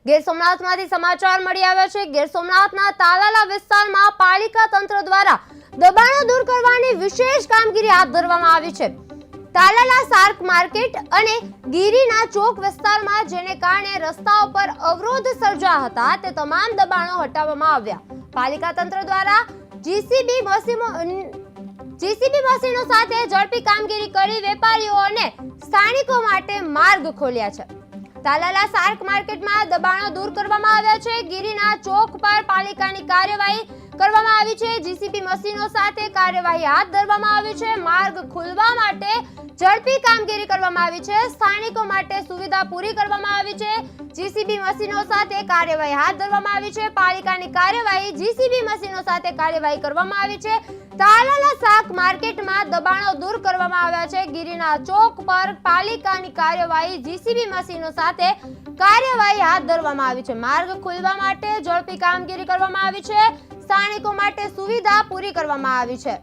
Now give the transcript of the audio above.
ગીર સોમનાથમાંથી સમાચાર મળી આવ્યા છે। ગીર સોમનાથના તાલાલા વિસ્તારમાં પાલિકા તંત્ર દ્વારા દબાણો દૂર કરવાની વિશેષ કામગીરી હાથ ધરવામાં આવી છે। તાલાલા શાક માર્કેટ અને ગીરીના ચોક વિસ્તારમાં જેને કારણે રસ્તાઓ પર અવરોધ સર્જાયા હતા તે તમામ દબાણો હટાવવામાં આવ્યા। પાલિકા તંત્ર દ્વારા જીસીબી મશીનો સાથે ઝડપી કામગીરી કરી વેપારીઓ અને સ્થાનિકો માટે માર્ગ ખોલ્યા છે। તાલાલા શાક માર્કેટમાં દબાણો દૂર કરવામાં આવ્યા છે। ગીરીના ચોક પર પાલિકાની કાર્યવાહી કરવામાં આવી છે। જીસીબી મશીનો સાથે કાર્યવાહી હાથ ધરવામાં આવી છે। માર્ગ ખોલવા માટે ઝડપી કામગીરી કરવામાં આવી છે। સ્થાનિકો માટે સુવિધા પૂરી કરવામાં આવી છે। જીસીબી મશીનો સાથે કાર્યવાહી હાથ ધરવામાં આવી છે। પાલિકાની કાર્યવાહી જીસીબી મશીનો સાથે કાર્યવાહી કરવામાં આવી છે। તાલાલા શાક માર્કેટમાં દબાણો દૂર કરવામાં આવ્યા છે। ગીરીના ચોક પર પાલિકાની કાર્યવાહી જીસીબી મશીનો સાથે કાર્યવાહી હાથ ધરવામાં આવી છે। માર્ગ ખોલવા માટે ઝડપી કામગીરી કરવામાં આવી છે। સ્થાનિકો માટે સુવિધા પૂરી કરવામાં આવી છે।